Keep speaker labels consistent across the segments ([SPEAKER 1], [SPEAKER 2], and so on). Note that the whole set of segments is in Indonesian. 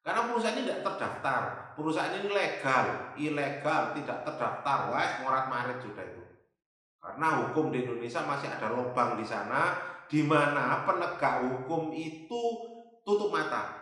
[SPEAKER 1] Karena perusahaan ini tidak terdaftar, perusahaan ini legal, ilegal, tidak terdaftar, wah morat-marit sudah itu. Karena hukum di Indonesia masih ada lubang di sana, di mana penegak hukum itu tutup mata.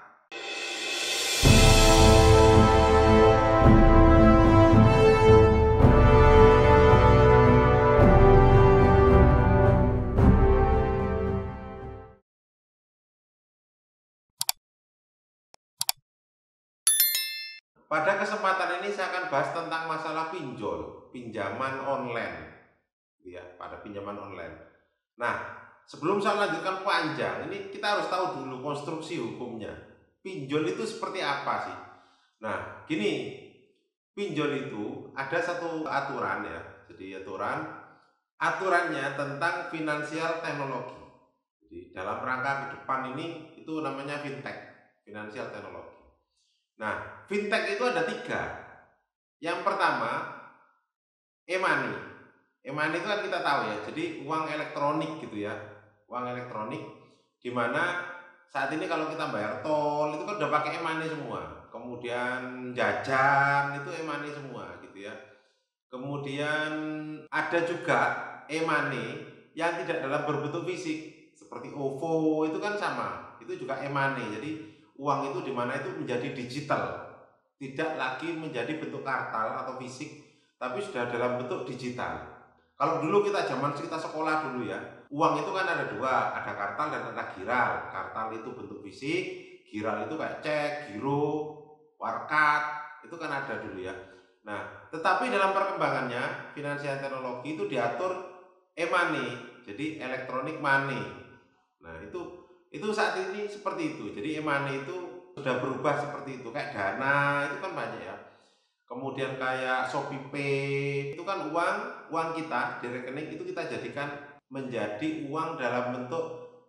[SPEAKER 1] Pada kesempatan ini saya akan bahas tentang masalah pinjol, pinjaman online, ya, pada pinjaman online. Nah, sebelum saya lanjutkan panjang, ini kita harus tahu dulu konstruksi hukumnya. Pinjol itu seperti apa sih? Nah, gini, pinjol itu ada satu aturan ya. Jadi aturannya tentang finansial teknologi. Jadi dalam rangka ke depan ini itu namanya fintech, finansial teknologi. Nah, fintech itu ada tiga. Yang pertama, e-money. E-money itu kan kita tahu ya, jadi uang elektronik gitu ya. Uang elektronik di mana saat ini kalau kita bayar tol itu kan udah pakai e-money semua. Kemudian jajan itu e-money semua gitu ya. Kemudian ada juga e-money yang tidak dalam berbentuk fisik seperti OVO itu kan sama. Itu juga e-money. Jadi uang itu di mana itu menjadi digital. Tidak lagi menjadi bentuk kartal atau fisik, tapi sudah dalam bentuk digital. Kalau dulu kita sekolah dulu ya, uang itu kan ada dua, ada kartal dan ada giral. Kartal itu bentuk fisik, giral itu kayak cek, giro, warkat, itu kan ada dulu ya. Nah, tetapi dalam perkembangannya, finansial teknologi itu diatur e-money, jadi electronic money. Nah, itu saat ini seperti itu. Jadi e-money itu sudah berubah seperti itu. Kayak Dana itu kan banyak ya. Kemudian kayak ShopeePay itu kan uang kita di rekening itu kita jadikan menjadi uang dalam bentuk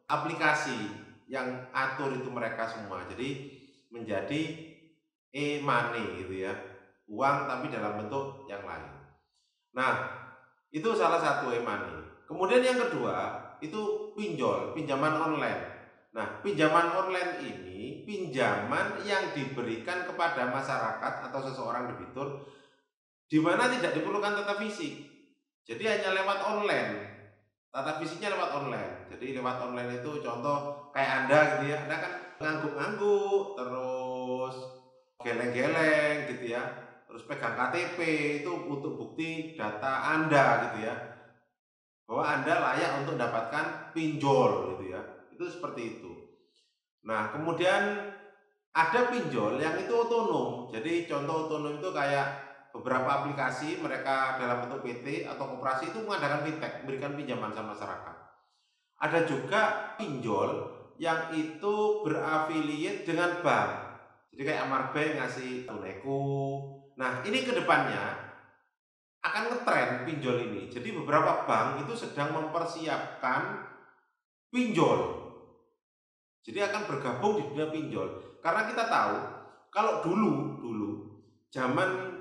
[SPEAKER 1] aplikasi yang atur itu mereka semua. Jadi menjadi e-money gitu ya. Uang tapi dalam bentuk yang lain. Nah, itu salah satu e-money. Kemudian yang kedua itu pinjol, pinjaman online. Nah, pinjaman online ini pinjaman yang diberikan kepada masyarakat atau seseorang debitur di mana tidak diperlukan tata fisik. Jadi hanya lewat online. Tata fisiknya lewat online. Jadi lewat online itu contoh kayak Anda gitu ya. Anda kan ngangguk-ngangguk, terus geleng-geleng gitu ya. Terus pegang KTP itu untuk bukti data Anda gitu ya. Bahwa Anda layak untuk mendapatkan pinjol gitu ya. Itu seperti itu. Nah, kemudian ada pinjol yang itu otonom. Jadi contoh otonom itu kayak beberapa aplikasi mereka dalam bentuk PT atau koperasi itu mengadakan fintech, memberikan pinjaman sama masyarakat. Ada juga pinjol yang itu berafiliat dengan bank. Jadi kayak Amarbank ngasih Tuneku. Nah, ini kedepannya akan ngetren pinjol ini. Jadi beberapa bank itu sedang mempersiapkan pinjol. Jadi akan bergabung di dunia pinjol. Karena kita tahu kalau dulu zaman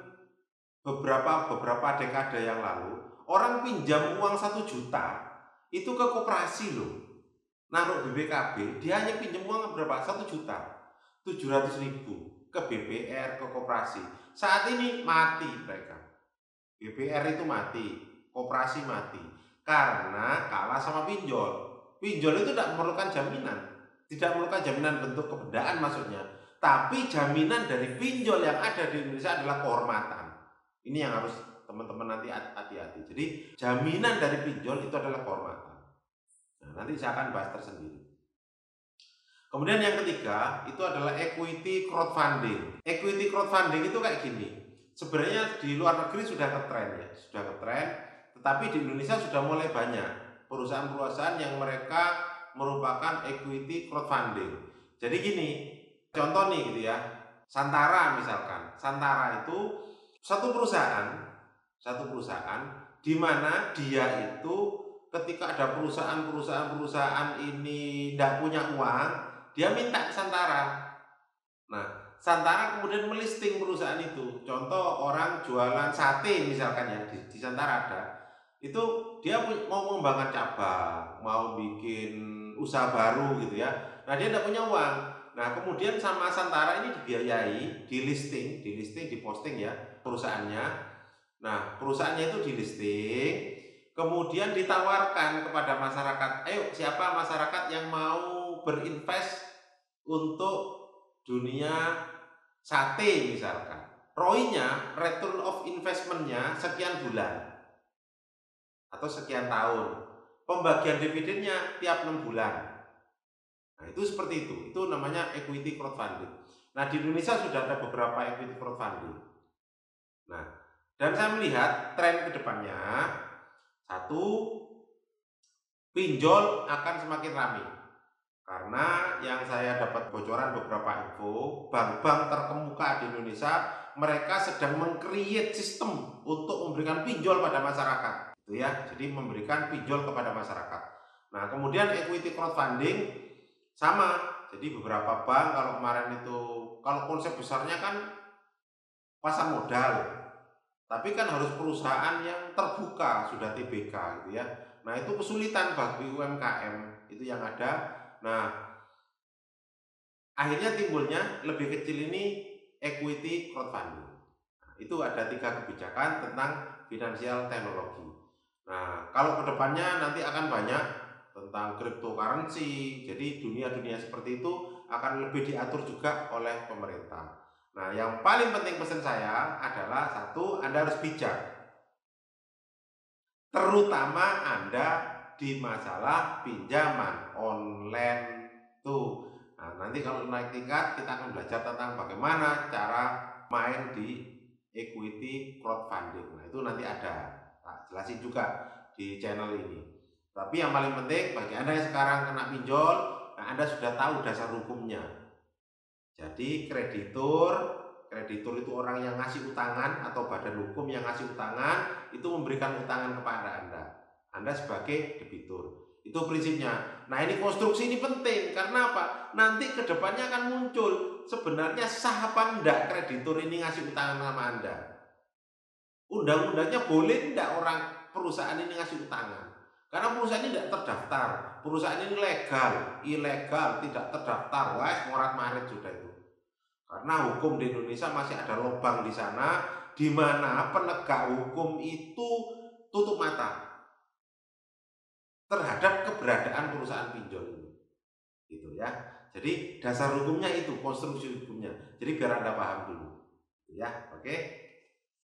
[SPEAKER 1] beberapa dekade yang lalu orang pinjam uang 1 juta itu ke koperasi loh. Naruh BPKB dia hanya pinjam uang berapa? 1.700.000 ke BPR, ke koperasi. Saat ini mati mereka. BPR itu mati, koperasi mati karena kalah sama pinjol. Pinjol itu tidak memerlukan jaminan, tidak memerlukan jaminan bentuk kebendaan maksudnya, tapi jaminan dari pinjol yang ada di Indonesia adalah kehormatan. Ini yang harus teman-teman nanti hati-hati. Jadi jaminan dari pinjol itu adalah kehormatan. Nah, nanti saya akan bahas tersendiri. Kemudian yang ketiga itu adalah equity crowdfunding. Equity crowdfunding itu kayak gini. Sebenarnya di luar negeri sudah ngetren ya, tetapi di Indonesia sudah mulai banyak perusahaan-perusahaan yang mereka merupakan equity crowdfunding. Jadi gini, contoh nih gitu ya, Santara misalkan. Santara itu satu perusahaan di mana dia itu ketika ada perusahaan ini tidak punya uang, dia minta ke Santara. Nah, Santara kemudian melisting perusahaan itu. Contoh orang jualan sate misalkan ya di Santara ada. Itu dia mau mengembangkan cabang, mau bikin usaha baru gitu ya. Nah, dia tidak punya uang. Nah, kemudian sama Santara ini dibiayai, di posting ya perusahaannya. Nah, perusahaannya itu di listing, kemudian ditawarkan kepada masyarakat, ayo siapa masyarakat yang mau berinvest untuk dunia sate misalkan. ROI-nya, return of investment-nya sekian bulan atau sekian tahun. Pembagian dividennya tiap 6 bulan. Nah, itu seperti itu. Itu namanya equity crowdfunding. Nah, di Indonesia sudah ada beberapa equity crowdfunding. Nah, dan saya melihat tren kedepannya, satu, pinjol akan semakin ramai. Karena yang saya dapat bocoran beberapa info, bank-bank terkemuka di Indonesia, mereka sedang meng-create sistem untuk memberikan pinjol pada masyarakat. Gitu ya, jadi memberikan pinjol kepada masyarakat. Nah, kemudian equity crowdfunding sama. Jadi beberapa bank kalau kemarin itu, kalau konsep besarnya kan pasar modal, tapi kan harus perusahaan yang terbuka, sudah TBK gitu ya. Nah, itu kesulitan bagi UMKM itu yang ada. Nah, akhirnya timbulnya lebih kecil ini equity crowdfunding. Nah, itu ada 3 kebijakan tentang finansial teknologi. Nah, kalau kedepannya nanti akan banyak tentang cryptocurrency, jadi dunia-dunia seperti itu akan lebih diatur juga oleh pemerintah. Nah, yang paling penting pesan saya adalah satu, Anda harus bijak, terutama Anda di masalah pinjaman online tuh. Nah, nanti kalau naik tingkat kita akan belajar tentang bagaimana cara main di equity crowdfunding. Nah, itu nanti ada, tak jelasin juga di channel ini. Tapi yang paling penting bagi Anda yang sekarang kena pinjol, nah Anda sudah tahu dasar hukumnya. Jadi kreditur itu orang yang ngasih utangan atau badan hukum yang ngasih utangan itu memberikan utangan kepada Anda. Anda sebagai debitur. Itu prinsipnya. Nah, ini konstruksi ini penting karena apa? Nanti kedepannya akan muncul sebenarnya sah apa enggak kreditur ini ngasih utangan sama Anda. Undang-undangnya boleh enggak orang perusahaan ini ngasih utangan? Karena perusahaan ini tidak terdaftar. Perusahaan ini legal, ilegal, tidak terdaftar. Wah, morat-marit sudah itu. Karena hukum di Indonesia masih ada lubang di sana, di mana penegak hukum itu tutup mata terhadap keberadaan perusahaan pinjol ini, gitu ya. Jadi dasar hukumnya itu, konstruksi hukumnya. Jadi biar Anda paham dulu, ya, oke.